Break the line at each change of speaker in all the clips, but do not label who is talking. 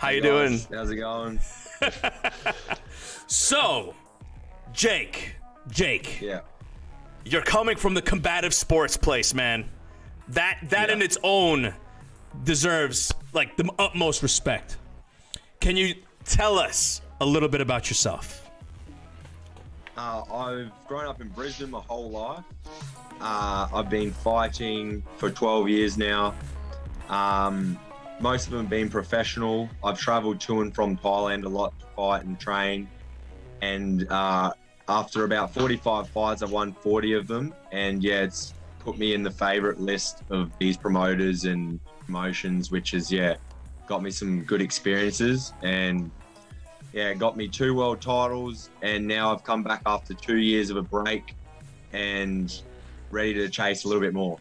How you doing?
How's it going?
So, Jake.
Yeah.
You're coming from the combative sports place, man. That in its own deserves like the utmost respect. Can you tell us a little bit about yourself?
I've grown up in Brisbane my whole life. I've been fighting for 12 years now. Most of them have been professional. I've traveled to and from Thailand a lot to fight and train. And after about 45 fights, I've won 40 of them. And yeah, it's put me in the favorite list of these promoters and promotions, which has, got me some good experiences. And yeah, got me 2 world titles. And now I've come back after 2 years of a break and ready to chase a little bit more.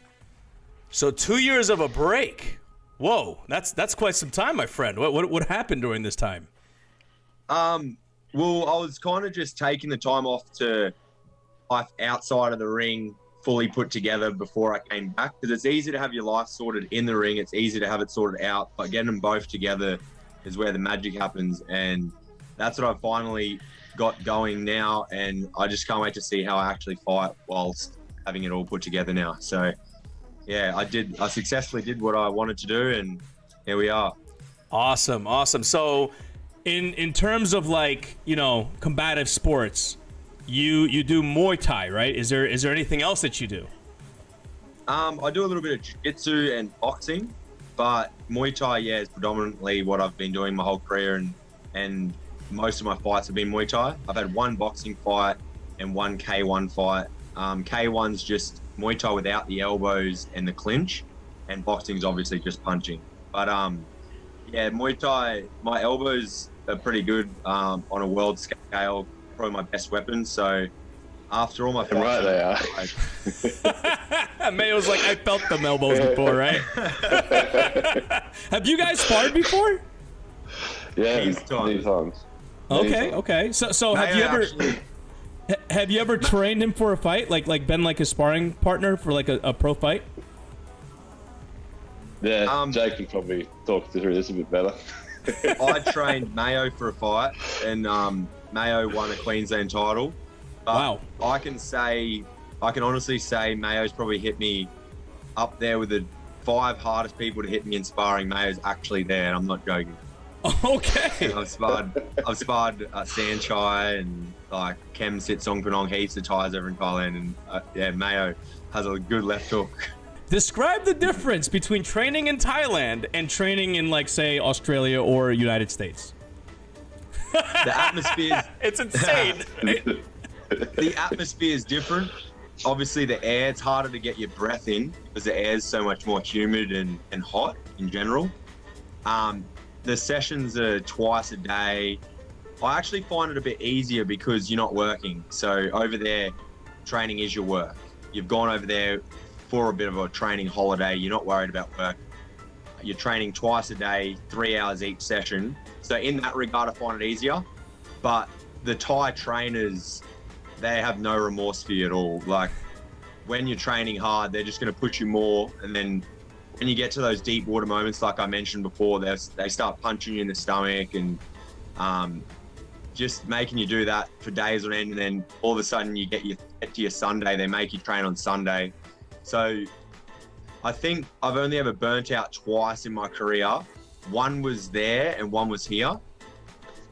So 2 years of a break. Whoa, that's quite some time, my friend. What happened during this time?
Well, I was kind of just taking the time off to life outside of the ring fully put together before I came back, because it's easy to have your life sorted in the ring. It's easy to have it sorted out, but getting them both together is where the magic happens. And that's what I finally got going now. And I just can't wait to see how I actually fight whilst having it all put together now. So yeah, I successfully did what I wanted to do, and here we are.
Awesome. So in terms of like, combative sports, you do Muay Thai, right? Is there anything else that you do?
I do a little bit of jiu-jitsu and boxing, but Muay Thai, is predominantly what I've been doing my whole career, and most of my fights have been Muay Thai. I've had 1 boxing fight and 1 K1 fight. K1's just Muay Thai without the elbows and the clinch, and boxing's obviously just punching. But Muay Thai, my elbows are pretty good on a world scale, probably my best weapon. So after all my fights,
right they
are. Mayo's like, I felt them elbows before, right? Have you guys sparred before?
Yeah, many times.
Okay. So have you ever trained him for a fight? Like been like a sparring partner for like a pro fight?
Yeah, Jake can probably talk through this a bit better.
I trained Mayo for a fight, and Mayo won a Queensland title. But
wow.
I can honestly say Mayo's probably hit me up there with the 5 hardest people to hit me in sparring. Mayo's actually there, and I'm not joking.
Okay.
I've sparred Sanchai and like Kem Sit Song Pranong, heaps of Thais over in Thailand, and Mayo has a good left hook.
Describe the difference between training in Thailand and training in, like, say, Australia or United States.
The atmosphere
it's insane.
The atmosphere is different. Obviously, the air, it's harder to get your breath in because the air is so much more humid and hot in general. The sessions are twice a day. I actually find it a bit easier because you're not working. So over there, training is your work. You've gone over there for a bit of a training holiday. You're not worried about work. You're training twice a day, 3 hours each session. So in that regard, I find it easier. But the Thai trainers, they have no remorse for you at all. Like when you're training hard, they're just going to push you more. And then when you get to those deep water moments, like I mentioned before, they start punching you in the stomach and just making you do that for days on end. And then all of a sudden you get to your Sunday, they make you train on Sunday. So I think I've only ever burnt out twice in my career. One was there and one was here.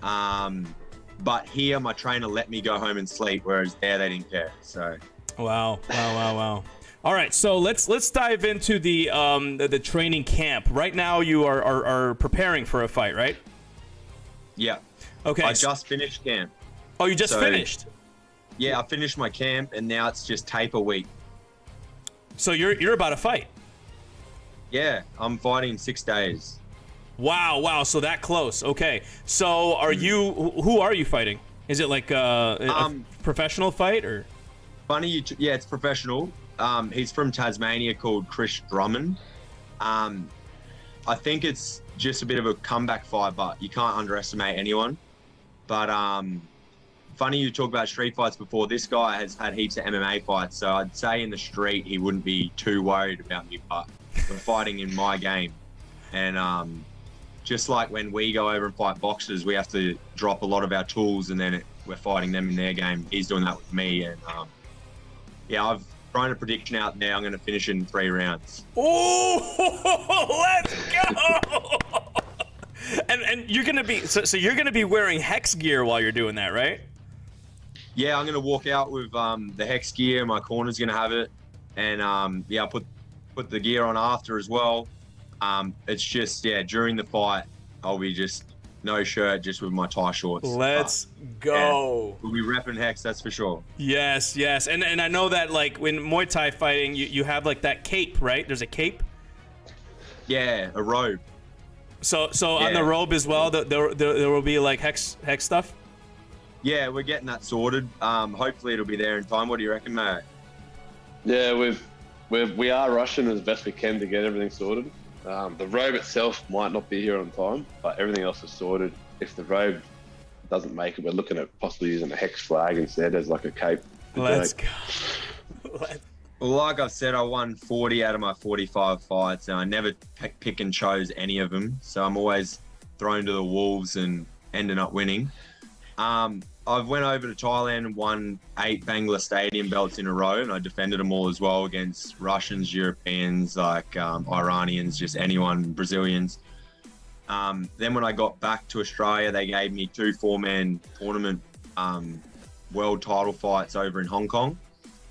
But here, my trainer let me go home and sleep, whereas there they didn't care. So,
wow. All right, so let's dive into the training camp. Right now, you are preparing for a fight, right?
Yeah.
Okay.
I just finished camp.
Oh, you just finished?
Yeah, I finished my camp, and now it's just taper week.
So you're about to fight?
Yeah, I'm fighting in 6 days.
Wow, so that close. Okay, so who are you fighting? Is it like a professional fight or?
Funny, it's professional. He's from Tasmania, called Chris Drummond. I think it's just a bit of a comeback fight, but you can't underestimate anyone. But funny you talk about street fights before. This guy has had heaps of MMA fights, so I'd say in the street he wouldn't be too worried about me, but we're fighting in my game. And just like when we go over and fight boxers, we have to drop a lot of our tools, and then we're fighting them in their game. He's doing that with me, and yeah, I've thrown a prediction out there. I'm going to finish in 3 rounds.
Oh, let's go! and you're gonna be so you're gonna be wearing Hex gear while you're doing that, right?
Yeah, I'm going to walk out with the Hex gear. My corner's going to have it, and yeah, I'll put the gear on after as well. It's just, yeah, during the fight, I'll be just no shirt, just with my tie shorts.
Let's go.
Yeah, we'll be repping Hex, that's for sure.
Yes, yes. And I know that, like, when Muay Thai fighting, you have, like, that cape, right? There's a cape?
Yeah, a robe.
So on the robe as well, there will be, like, Hex stuff?
Yeah, we're getting that sorted. Hopefully it'll be there in time. What do you reckon, mate?
Yeah, we are rushing as best we can to get everything sorted. The robe itself might not be here on time, but everything else is sorted. If the robe doesn't make it, we're looking at possibly using a Hex flag instead as like a cape.
Let's go.
Well, like I've said, I won 40 out of my 45 fights, and I never pick and chose any of them. So I'm always thrown to the wolves and ending up winning. I've went over to Thailand and won 8 Bangla Stadium belts in a row, and I defended them all as well against Russians, Europeans, like Iranians, just anyone, Brazilians. Then when I got back to Australia, they gave me 2 4-man tournament world title fights over in Hong Kong.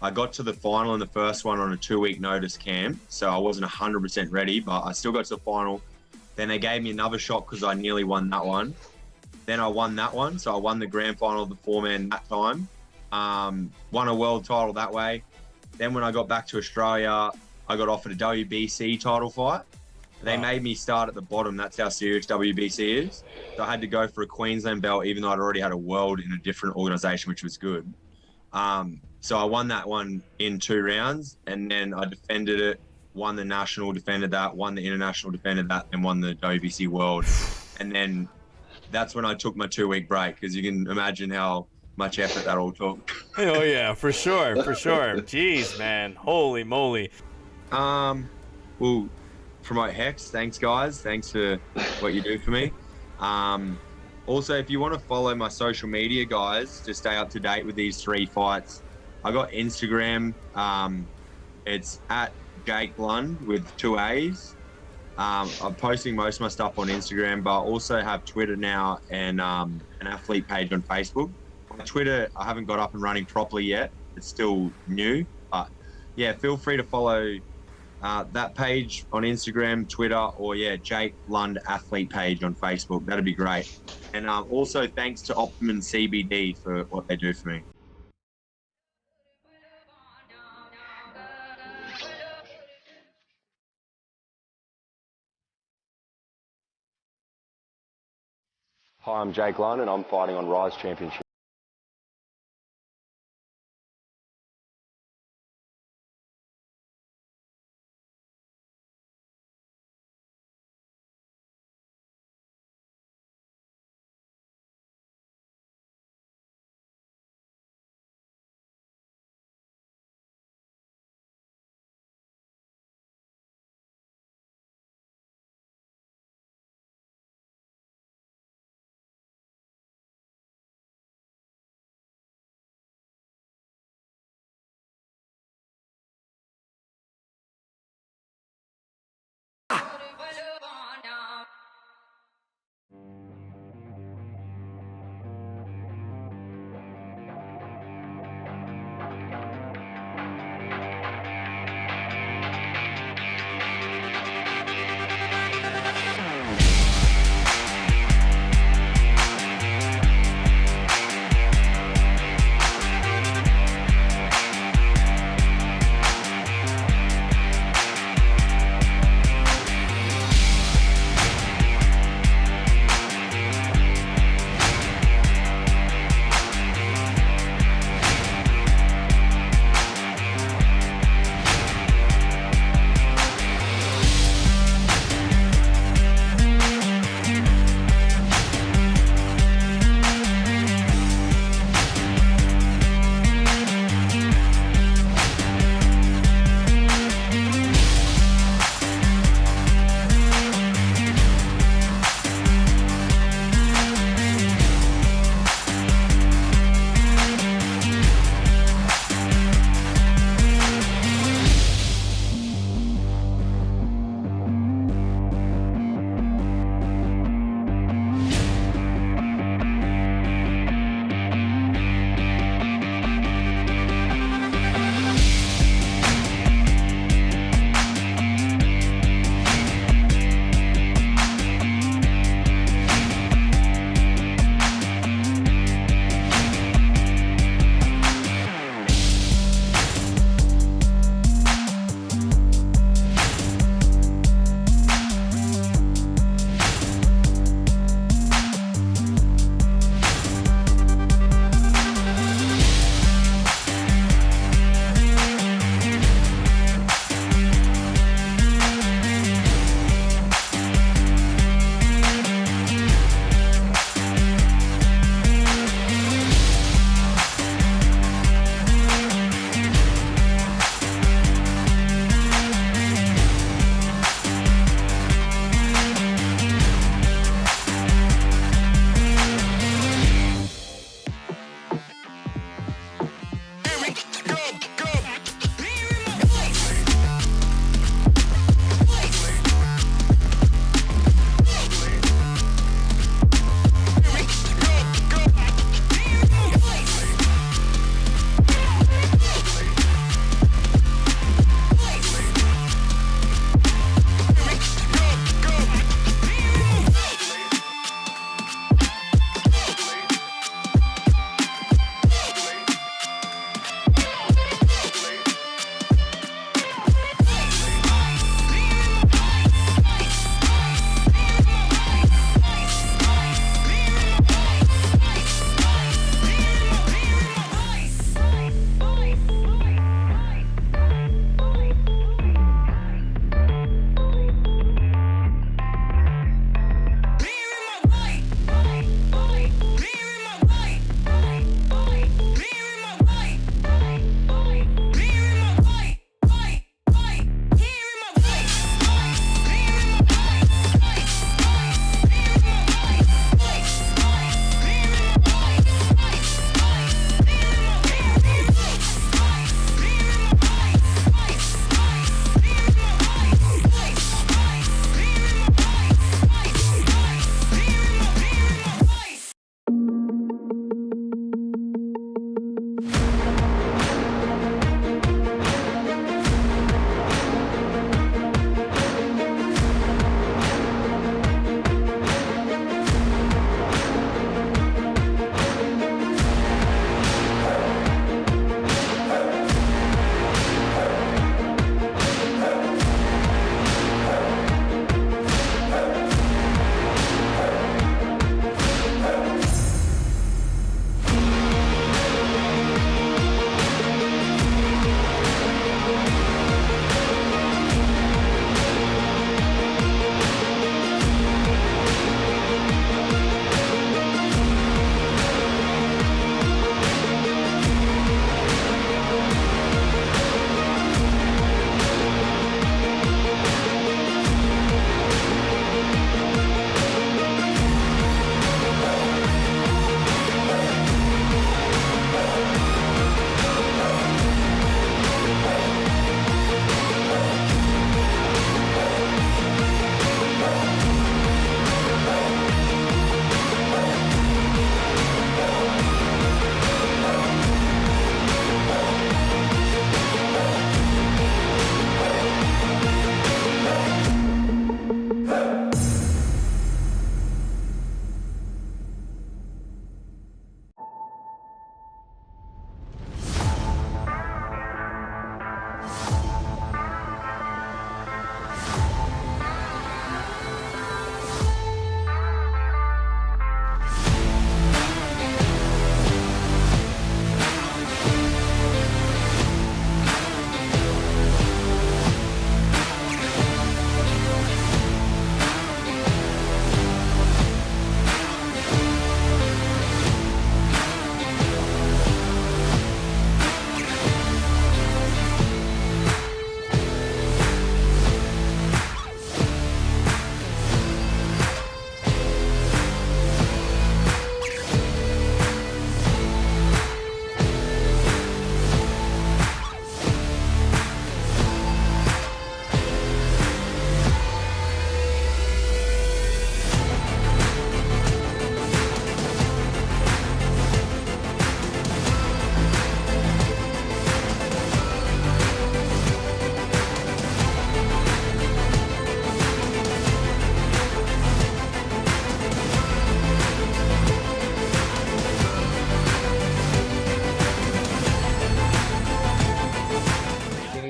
I got to the final in the first one on a 2-week notice camp, so I wasn't 100% ready, but I still got to the final. Then they gave me another shot because I nearly won that one. Then I won that one, so I won the grand final of the 4-man that time. Won a world title that way. Then when I got back to Australia, I got offered a WBC title fight. They made me start at the bottom. That's how serious WBC is. So I had to go for a Queensland belt, even though I'd already had a world in a different organisation, which was good. So I won that one in 2 rounds, and then I defended it, won the national, defended that, won the international, defended that, and won the WBC world. And then that's when I took my 2-week break, because you can imagine how much effort that all took.
Oh yeah, for sure, for sure. Jeez, man, holy moly.
Well, promote Hex. Thanks, guys. Thanks for what you do for me. Also, if you want to follow my social media, guys, to stay up to date with these 3 fights, I got Instagram. It's at Jake Lund with 2 A's. I'm posting most of my stuff on Instagram, but I also have Twitter now and an athlete page on Facebook. My Twitter, I haven't got up and running properly yet. It's still new, but yeah, feel free to follow that page on Instagram, Twitter, or yeah, Jake Lund athlete page on Facebook. That'd be great. And also thanks to Optimum CBD for what they do for me.
Hi, I'm Jake Lund and I'm fighting on Rise Championship.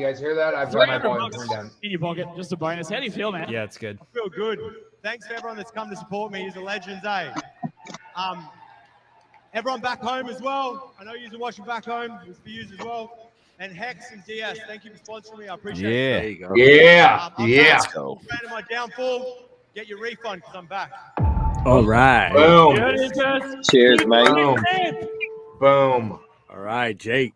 You guys hear that? I've got my volume turned down.
In your pocket, just a bonus. How do you feel, man?
Yeah, it's good.
I feel good. Thanks for everyone that's come to support me. You're the legends, eh? Everyone back home as well. I know you're watching back home. It's for you as well. And Hex and DS, thank you for sponsoring me. I appreciate it.
There you go.
Yeah. Yeah.
Let's go. My downfall. Get your refund because I'm back.
All right.
Boom.
Cheers,
Cheers, mate.
Boom. Boom.
All right, Jake.